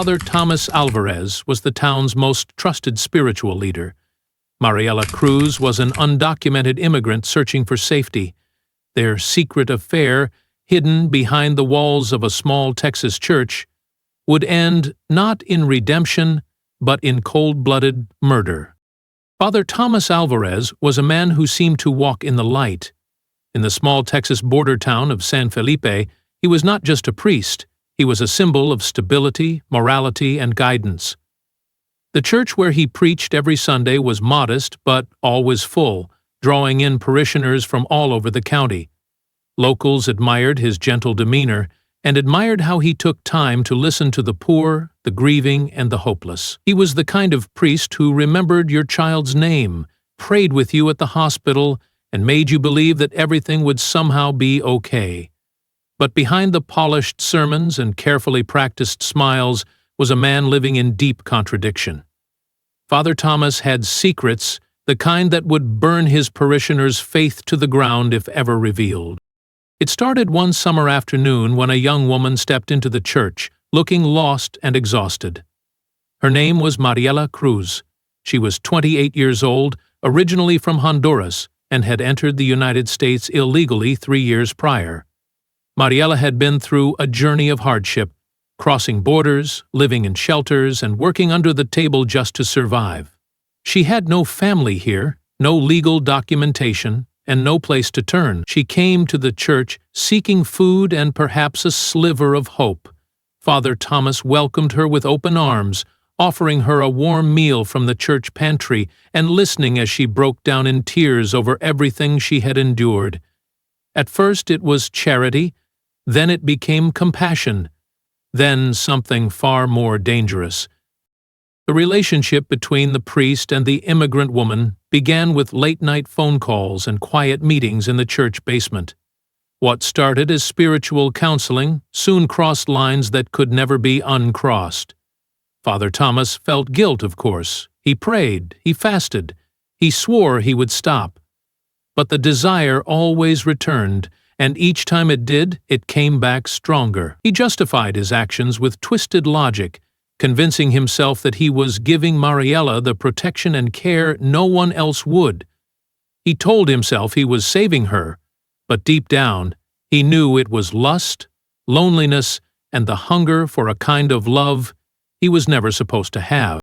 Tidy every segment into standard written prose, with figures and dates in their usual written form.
Father Thomas Alvarez was the town's most trusted spiritual leader. Mariela Cruz was an undocumented immigrant searching for safety. Their secret affair, hidden behind the walls of a small Texas church, would end not in redemption, but in cold-blooded murder. Father Thomas Alvarez was a man who seemed to walk in the light. In the small Texas border town of San Felipe, he was not just a priest, he was a symbol of stability, morality, and guidance. The church where he preached every Sunday was modest but always full, drawing in parishioners from all over the county. Locals admired his gentle demeanor and admired how he took time to listen to the poor, the grieving, and the hopeless. He was the kind of priest who remembered your child's name, prayed with you at the hospital, and made you believe that everything would somehow be okay. But behind the polished sermons and carefully practiced smiles was a man living in deep contradiction. Father Thomas had secrets, the kind that would burn his parishioners' faith to the ground if ever revealed. It started one summer afternoon when a young woman stepped into the church, looking lost and exhausted. Her name was Mariela Cruz. She was 28 years old, originally from Honduras, and had entered the United States illegally 3 years prior. Mariela had been through a journey of hardship, crossing borders, living in shelters, and working under the table just to survive. She had no family here, no legal documentation, and no place to turn. She came to the church seeking food and perhaps a sliver of hope. Father Thomas welcomed her with open arms, offering her a warm meal from the church pantry and listening as she broke down in tears over everything she had endured. At first it was charity, then it became compassion, then something far more dangerous. The relationship between the priest and the immigrant woman began with late-night phone calls and quiet meetings in the church basement. What started as spiritual counseling soon crossed lines that could never be uncrossed. Father Thomas felt guilt, of course. He prayed, he fasted, he swore he would stop. But the desire always returned, and each time it did, it came back stronger. He justified his actions with twisted logic, convincing himself that he was giving Mariela the protection and care no one else would. He told himself he was saving her, but deep down, he knew it was lust, loneliness, and the hunger for a kind of love he was never supposed to have.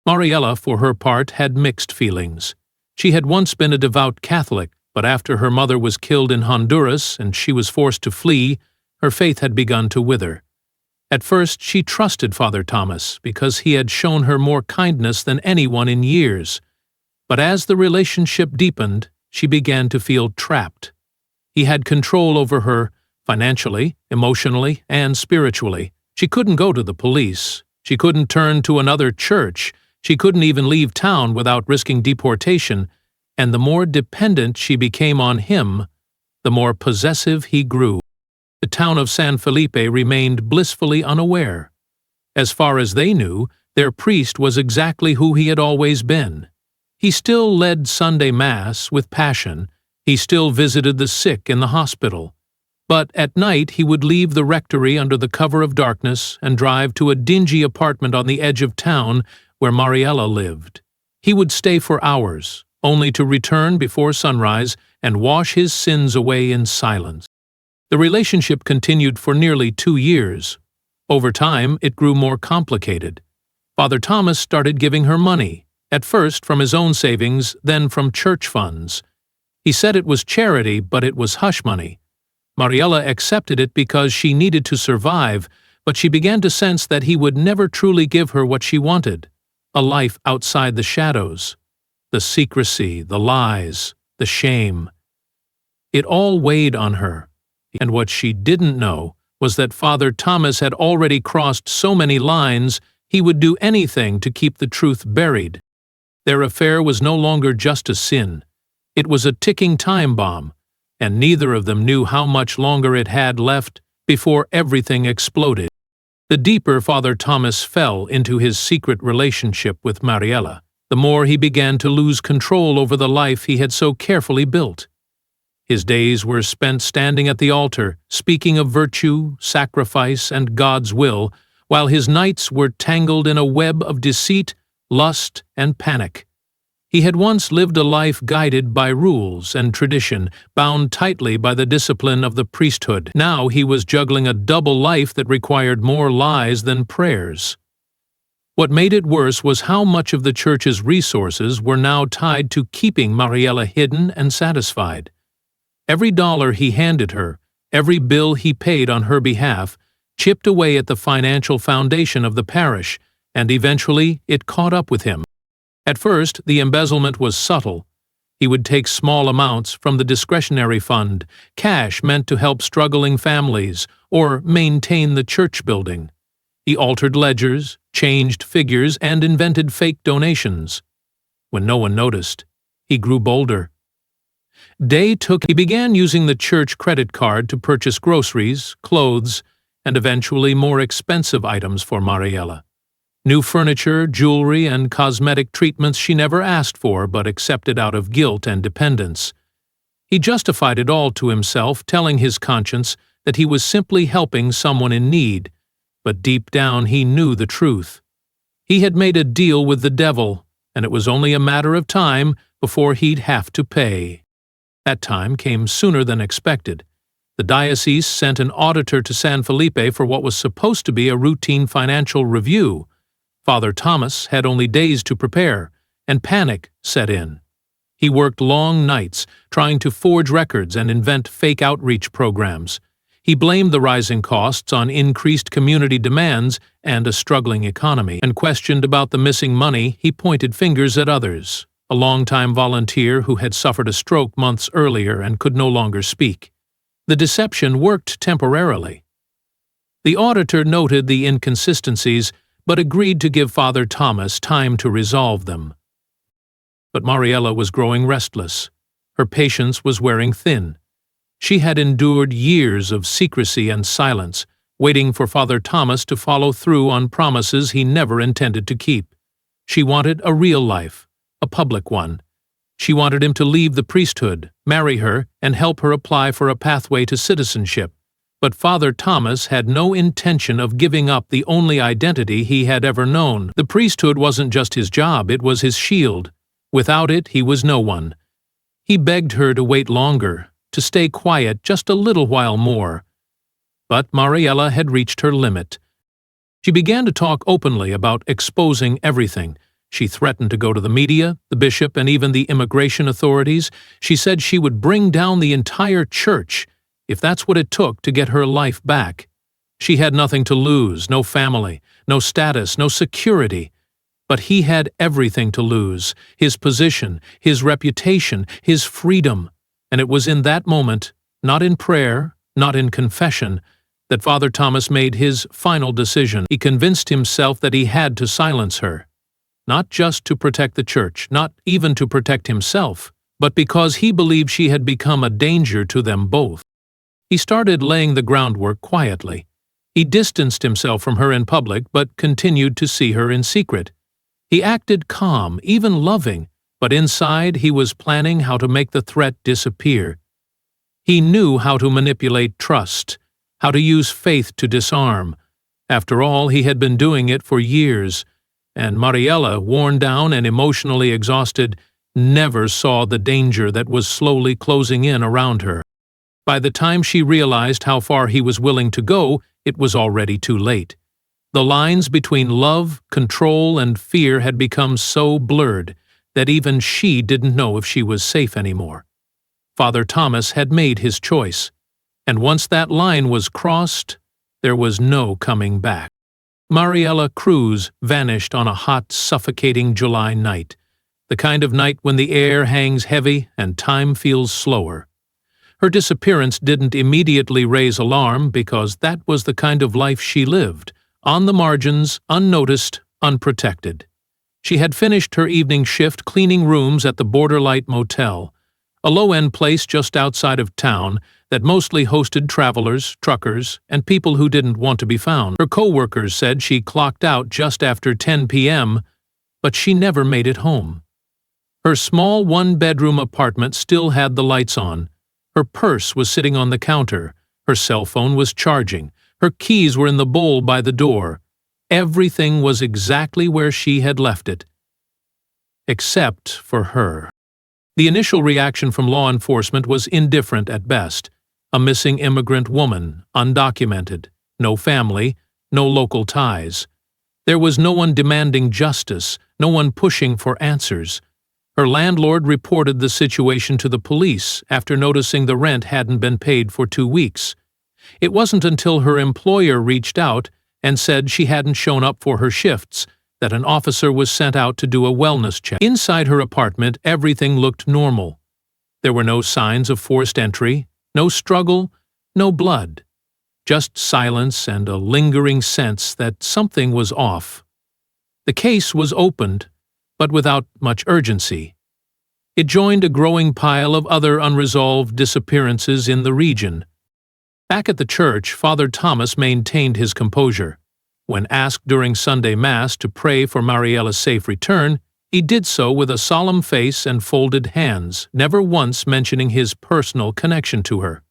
Mariela, for her part, had mixed feelings. She had once been a devout Catholic, but after her mother was killed in Honduras and she was forced to flee, her faith had begun to wither. At first, she trusted Father Thomas because he had shown her more kindness than anyone in years. But as the relationship deepened, she began to feel trapped. He had control over her, financially, emotionally, and spiritually. She couldn't go to the police. She couldn't turn to another church. She couldn't even leave town without risking deportation. And the more dependent she became on him, the more possessive he grew. The town of San Felipe remained blissfully unaware. As far as they knew, their priest was exactly who he had always been. He still led Sunday Mass with passion. He still visited the sick in the hospital. But at night he would leave the rectory under the cover of darkness and drive to a dingy apartment on the edge of town where Mariela lived. He would stay for hours, only to return before sunrise and wash his sins away in silence. The relationship continued for nearly 2 years. Over time, it grew more complicated. Father Thomas started giving her money, at first from his own savings, then from church funds. He said it was charity, but it was hush money. Mariela accepted it because she needed to survive, but she began to sense that he would never truly give her what she wanted, a life outside the shadows, the secrecy, the lies, the shame. It all weighed on her. And what she didn't know was that Father Thomas had already crossed so many lines he would do anything to keep the truth buried. Their affair was no longer just a sin. It was a ticking time bomb, and neither of them knew how much longer it had left before everything exploded. The deeper Father Thomas fell into his secret relationship with Mariela, the more he began to lose control over the life he had so carefully built. His days were spent standing at the altar, speaking of virtue, sacrifice, and God's will, while his nights were tangled in a web of deceit, lust, and panic. He had once lived a life guided by rules and tradition, bound tightly by the discipline of the priesthood. Now he was juggling a double life that required more lies than prayers. What made it worse was how much of the church's resources were now tied to keeping Mariela hidden and satisfied. Every dollar he handed her, every bill he paid on her behalf, chipped away at the financial foundation of the parish, and eventually it caught up with him. At first, the embezzlement was subtle. He would take small amounts from the discretionary fund, cash meant to help struggling families or maintain the church building. He altered ledgers, changed figures, and invented fake donations. When no one noticed, he grew bolder. He began using the church credit card to purchase groceries, clothes, and eventually more expensive items for Mariela. New furniture, jewelry, and cosmetic treatments she never asked for but accepted out of guilt and dependence. He justified it all to himself, telling his conscience that he was simply helping someone in need, but deep down he knew the truth. He had made a deal with the devil, and it was only a matter of time before he'd have to pay. That time came sooner than expected. The diocese sent an auditor to San Felipe for what was supposed to be a routine financial review. Father Thomas had only days to prepare, and panic set in. He worked long nights, trying to forge records and invent fake outreach programs. He blamed the rising costs on increased community demands and a struggling economy, and questioned about the missing money. He pointed fingers at others, a longtime volunteer who had suffered a stroke months earlier and could no longer speak. The deception worked temporarily. The auditor noted the inconsistencies, but agreed to give Father Thomas time to resolve them. But Mariela was growing restless. Her patience was wearing thin. She had endured years of secrecy and silence, waiting for Father Thomas to follow through on promises he never intended to keep. She wanted a real life, a public one. She wanted him to leave the priesthood, marry her, and help her apply for a pathway to citizenship. But Father Thomas had no intention of giving up the only identity he had ever known. The priesthood wasn't just his job, it was his shield. Without it, he was no one. He begged her to wait longer, to stay quiet just a little while more. But Mariela had reached her limit. She began to talk openly about exposing everything. She threatened to go to the media, the bishop, and even the immigration authorities. She said she would bring down the entire church, if that's what it took to get her life back. She had nothing to lose, no family, no status, no security. But he had everything to lose, his position, his reputation, his freedom. And it was in that moment, not in prayer, not in confession, that Father Thomas made his final decision. He convinced himself that he had to silence her. Not just to protect the church, not even to protect himself, but because he believed she had become a danger to them both. He started laying the groundwork quietly. He distanced himself from her in public, but continued to see her in secret. He acted calm, even loving, but inside he was planning how to make the threat disappear. He knew how to manipulate trust, how to use faith to disarm. After all, he had been doing it for years, and Mariela, worn down and emotionally exhausted, never saw the danger that was slowly closing in around her. By the time she realized how far he was willing to go, it was already too late. The lines between love, control, and fear had become so blurred that even she didn't know if she was safe anymore. Father Thomas had made his choice, and once that line was crossed, there was no coming back. Mariela Cruz vanished on a hot, suffocating July night, the kind of night when the air hangs heavy and time feels slower. Her disappearance didn't immediately raise alarm because that was the kind of life she lived, on the margins, unnoticed, unprotected. She had finished her evening shift cleaning rooms at the Borderlight Motel, a low-end place just outside of town that mostly hosted travelers, truckers, and people who didn't want to be found. Her co-workers said she clocked out just after 10 p.m., but she never made it home. Her small one-bedroom apartment still had the lights on. Her purse was sitting on the counter. Her cell phone was charging. Her keys were in the bowl by the door. Everything was exactly where she had left it, except for her. The initial reaction from law enforcement was indifferent at best. A missing immigrant woman, undocumented, no family, no local ties. There was no one demanding justice, no one pushing for answers. Her landlord reported the situation to the police after noticing the rent hadn't been paid for 2 weeks. It wasn't until her employer reached out and said she hadn't shown up for her shifts that an officer was sent out to do a wellness check. Inside her apartment, everything looked normal. There were no signs of forced entry, no struggle, no blood. Just silence and a lingering sense that something was off. The case was opened, but without much urgency. It joined a growing pile of other unresolved disappearances in the region. Back at the church, Father Thomas maintained his composure. When asked during Sunday Mass to pray for Mariela's safe return, he did so with a solemn face and folded hands, never once mentioning his personal connection to her.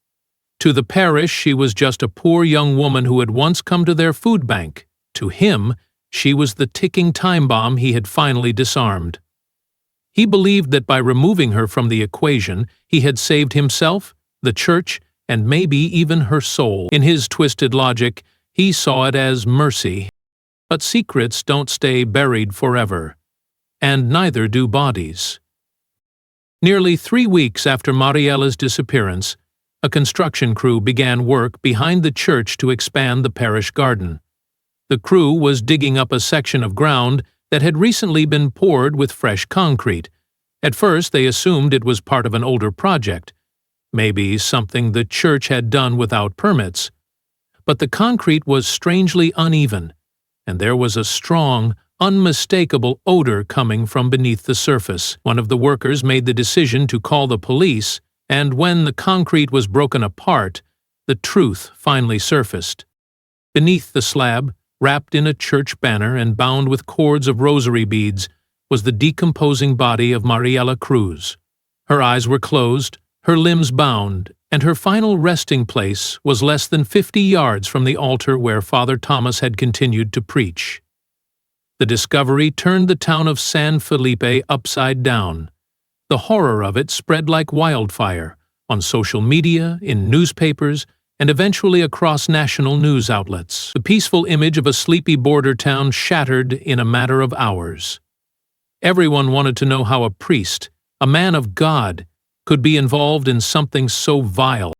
To the parish, she was just a poor young woman who had once come to their food bank. To him, she was the ticking time bomb he had finally disarmed. He believed that by removing her from the equation, he had saved himself, the church, and maybe even her soul. In his twisted logic, he saw it as mercy. But secrets don't stay buried forever, and neither do bodies. Nearly 3 weeks after Mariela's disappearance, a construction crew began work behind the church to expand the parish garden. The crew was digging up a section of ground that had recently been poured with fresh concrete. At first, they assumed it was part of an older project, maybe something the church had done without permits. But the concrete was strangely uneven, and there was a strong, unmistakable odor coming from beneath the surface. One of the workers made the decision to call the police, and when the concrete was broken apart, the truth finally surfaced. Beneath the slab, wrapped in a church banner and bound with cords of rosary beads, was the decomposing body of Mariela Cruz. Her eyes were closed, her limbs bound, and her final resting place was less than 50 yards from the altar where Father Thomas had continued to preach. The discovery turned the town of San Felipe upside down. The horror of it spread like wildfire, on social media, in newspapers, and eventually across national news outlets. The peaceful image of a sleepy border town shattered in a matter of hours. Everyone wanted to know how a priest, a man of God, could be involved in something so vile.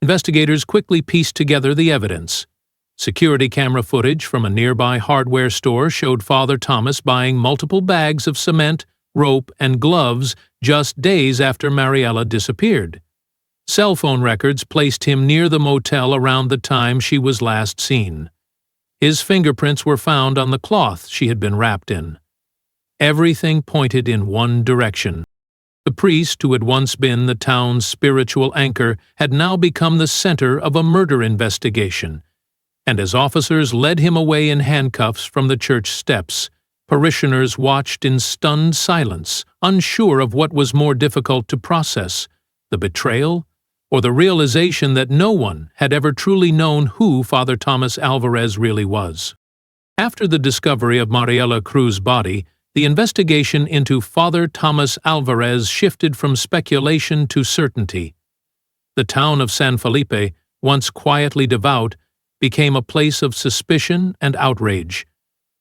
Investigators quickly pieced together the evidence. Security camera footage from a nearby hardware store showed Father Thomas buying multiple bags of cement, rope, and gloves just days after Mariela disappeared. Cell phone records placed him near the motel around the time she was last seen. His fingerprints were found on the cloth she had been wrapped in. Everything pointed in one direction. The priest, who had once been the town's spiritual anchor, had now become the center of a murder investigation. And as officers led him away in handcuffs from the church steps, parishioners watched in stunned silence, unsure of what was more difficult to process, the betrayal or the realization that no one had ever truly known who Father Thomas Alvarez really was. After the discovery of Mariela Cruz's body, the investigation into Father Thomas Alvarez shifted from speculation to certainty. The town of San Felipe, once quietly devout, became a place of suspicion and outrage.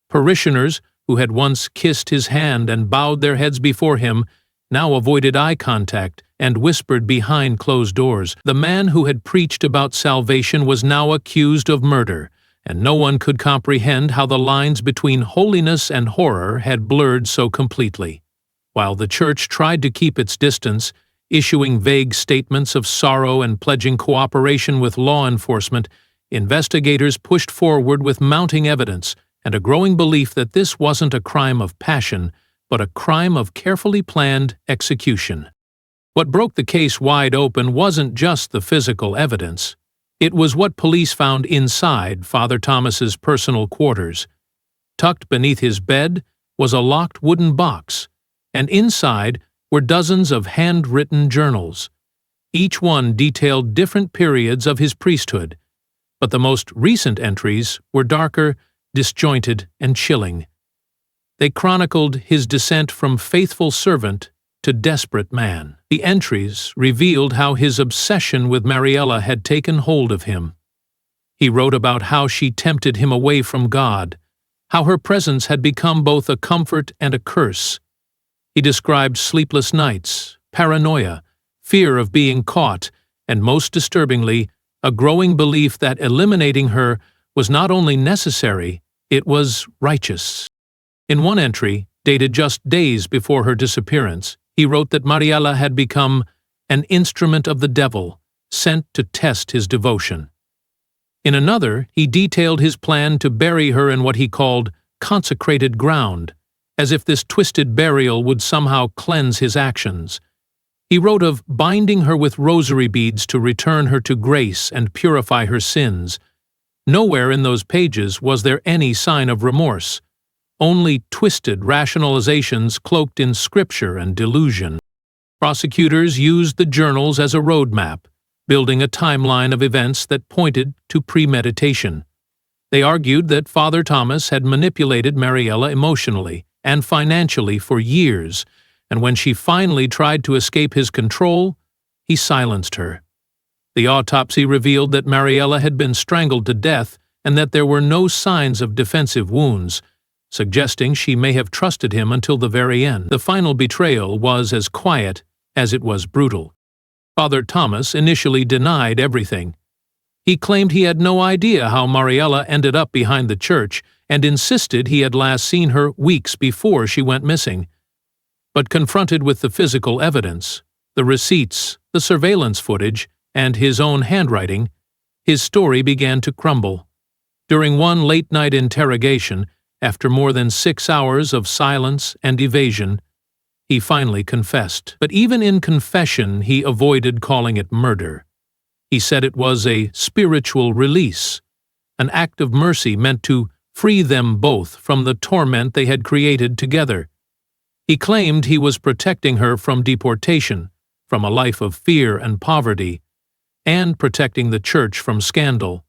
Parishioners, who had once kissed his hand and bowed their heads before him, now avoided eye contact and whispered behind closed doors. The man who had preached about salvation was now accused of murder, and no one could comprehend how the lines between holiness and horror had blurred so completely. While the church tried to keep its distance, issuing vague statements of sorrow and pledging cooperation with law enforcement, investigators pushed forward with mounting evidence and a growing belief that this wasn't a crime of passion, but a crime of carefully planned execution. What broke the case wide open wasn't just the physical evidence. It was what police found inside Father Thomas's personal quarters. Tucked beneath his bed was a locked wooden box, and inside were dozens of handwritten journals. Each one detailed different periods of his priesthood, but the most recent entries were darker disjointed, and chilling. They chronicled his descent from faithful servant to desperate man. The entries revealed how his obsession with Mariela had taken hold of him. He wrote about how she tempted him away from God, how her presence had become both a comfort and a curse. He described sleepless nights, paranoia, fear of being caught, and most disturbingly, a growing belief that eliminating her was not only necessary, it was righteous. In one entry, dated just days before her disappearance, he wrote that Mariela had become an instrument of the devil, sent to test his devotion. In another, he detailed his plan to bury her in what he called consecrated ground, as if this twisted burial would somehow cleanse his actions. He wrote of binding her with rosary beads to return her to grace and purify her sins. Nowhere in those pages was there any sign of remorse, only twisted rationalizations cloaked in scripture and delusion. Prosecutors used the journals as a roadmap, building a timeline of events that pointed to premeditation. They argued that Father Thomas had manipulated Mariela emotionally and financially for years, and when she finally tried to escape his control, he silenced her. The autopsy revealed that Mariela had been strangled to death and that there were no signs of defensive wounds, suggesting she may have trusted him until the very end. The final betrayal was as quiet as it was brutal. Father Thomas initially denied everything. He claimed he had no idea how Mariela ended up behind the church and insisted he had last seen her weeks before she went missing. But confronted with the physical evidence, the receipts, the surveillance footage, and his own handwriting, his story began to crumble. During one late-night interrogation, after more than 6 hours of silence and evasion, he finally confessed. But even in confession, he avoided calling it murder. He said it was a spiritual release, an act of mercy meant to free them both from the torment they had created together. He claimed he was protecting her from deportation, from a life of fear and poverty, and protecting the church from scandal.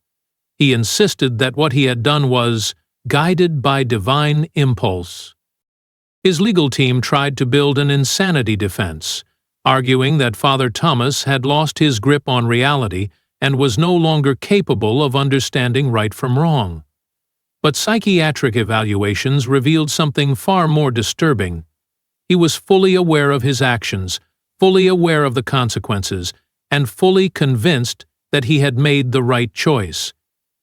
He insisted that what he had done was guided by divine impulse. His legal team tried to build an insanity defense, arguing that Father Thomas had lost his grip on reality and was no longer capable of understanding right from wrong. But psychiatric evaluations revealed something far more disturbing. He was fully aware of his actions, fully aware of the consequences, and fully convinced that he had made the right choice.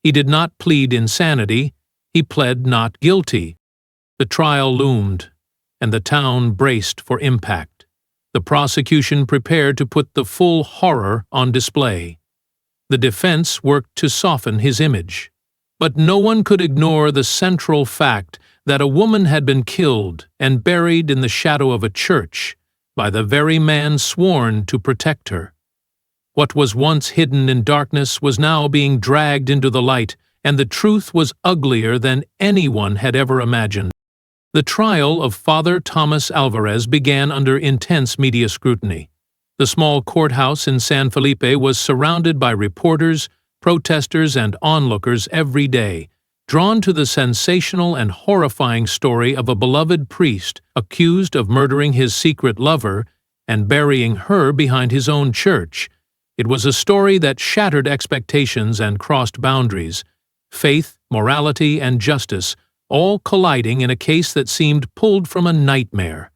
He did not plead insanity, he pled not guilty. The trial loomed, and the town braced for impact. The prosecution prepared to put the full horror on display. The defense worked to soften his image. But no one could ignore the central fact that a woman had been killed and buried in the shadow of a church by the very man sworn to protect her. What was once hidden in darkness was now being dragged into the light, and the truth was uglier than anyone had ever imagined. The trial of Father Thomas Alvarez began under intense media scrutiny. The small courthouse in San Felipe was surrounded by reporters, protesters, and onlookers every day, drawn to the sensational and horrifying story of a beloved priest accused of murdering his secret lover and burying her behind his own church. It was a story that shattered expectations and crossed boundaries, faith, morality, and justice, all colliding in a case that seemed pulled from a nightmare.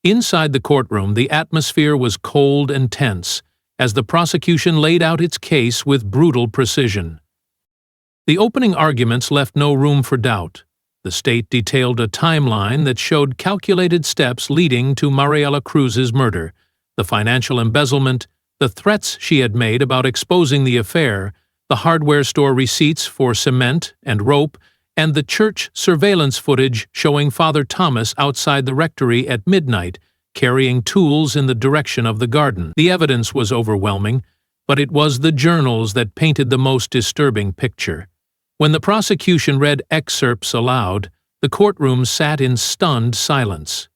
Inside the courtroom, the atmosphere was cold and tense, as the prosecution laid out its case with brutal precision. The opening arguments left no room for doubt. The state detailed a timeline that showed calculated steps leading to Mariela Cruz's murder, the financial embezzlement, the threats she had made about exposing the affair, the hardware store receipts for cement and rope, and the church surveillance footage showing Father Thomas outside the rectory at midnight, carrying tools in the direction of the garden. The evidence was overwhelming, but it was the journals that painted the most disturbing picture. When the prosecution read excerpts aloud, the courtroom sat in stunned silence.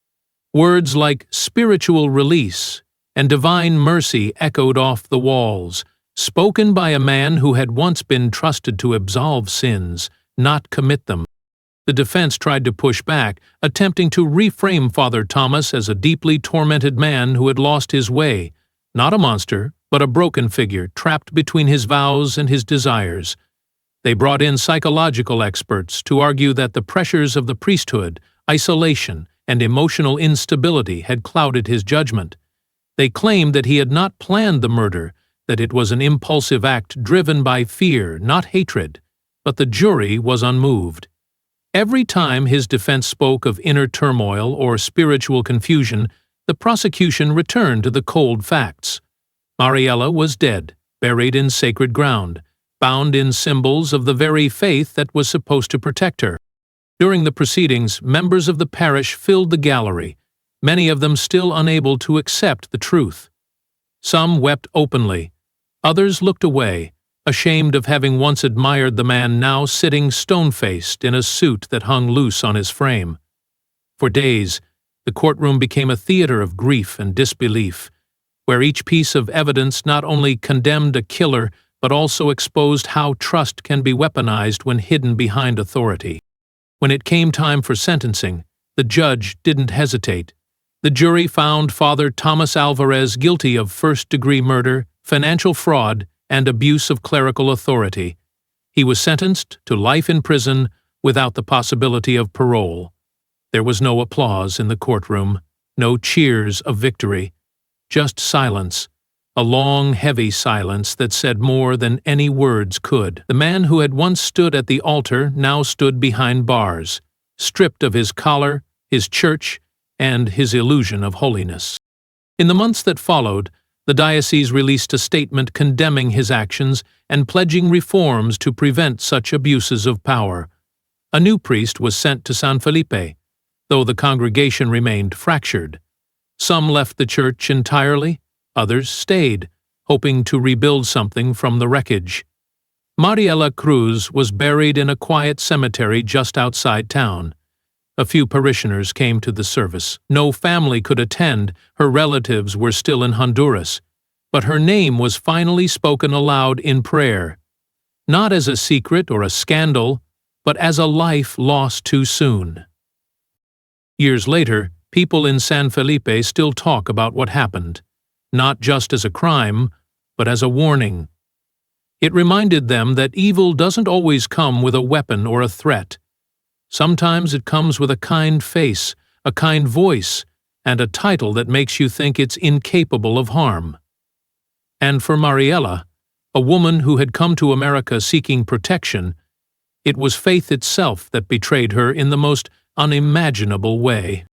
Words like spiritual release and divine mercy echoed off the walls, spoken by a man who had once been trusted to absolve sins, not commit them. The defense tried to push back, attempting to reframe Father Thomas as a deeply tormented man who had lost his way, not a monster, but a broken figure trapped between his vows and his desires. They brought in psychological experts to argue that the pressures of the priesthood, isolation, and emotional instability had clouded his judgment. They claimed that he had not planned the murder, that it was an impulsive act driven by fear, not hatred. But the jury was unmoved. Every time his defense spoke of inner turmoil or spiritual confusion, the prosecution returned to the cold facts. Mariela was dead, buried in sacred ground, bound in symbols of the very faith that was supposed to protect her. During the proceedings, members of the parish filled the gallery, many of them still unable to accept the truth. Some wept openly, others looked away, ashamed of having once admired the man now sitting stone-faced in a suit that hung loose on his frame. For days, the courtroom became a theater of grief and disbelief, where each piece of evidence not only condemned a killer but also exposed how trust can be weaponized when hidden behind authority. When it came time for sentencing, the judge didn't hesitate. The jury found Father Thomas Alvarez guilty of first-degree murder, financial fraud, and abuse of clerical authority. He was sentenced to life in prison without the possibility of parole. There was no applause in the courtroom, no cheers of victory, just silence, a long, heavy silence that said more than any words could. The man who had once stood at the altar now stood behind bars, stripped of his collar, his church, and his illusion of holiness. In the months that followed, the diocese released a statement condemning his actions and pledging reforms to prevent such abuses of power. A new priest was sent to San Felipe, though the congregation remained fractured. Some left the church entirely, others stayed, hoping to rebuild something from the wreckage. Mariela Cruz was buried in a quiet cemetery just outside town. A few parishioners came to the service. No family could attend, her relatives were still in Honduras. But her name was finally spoken aloud in prayer, not as a secret or a scandal, but as a life lost too soon. Years later, people in San Felipe still talk about what happened, not just as a crime, but as a warning. It reminded them that evil doesn't always come with a weapon or a threat. Sometimes it comes with a kind face, a kind voice, and a title that makes you think it's incapable of harm. And for Mariela, a woman who had come to America seeking protection, it was faith itself that betrayed her in the most unimaginable way.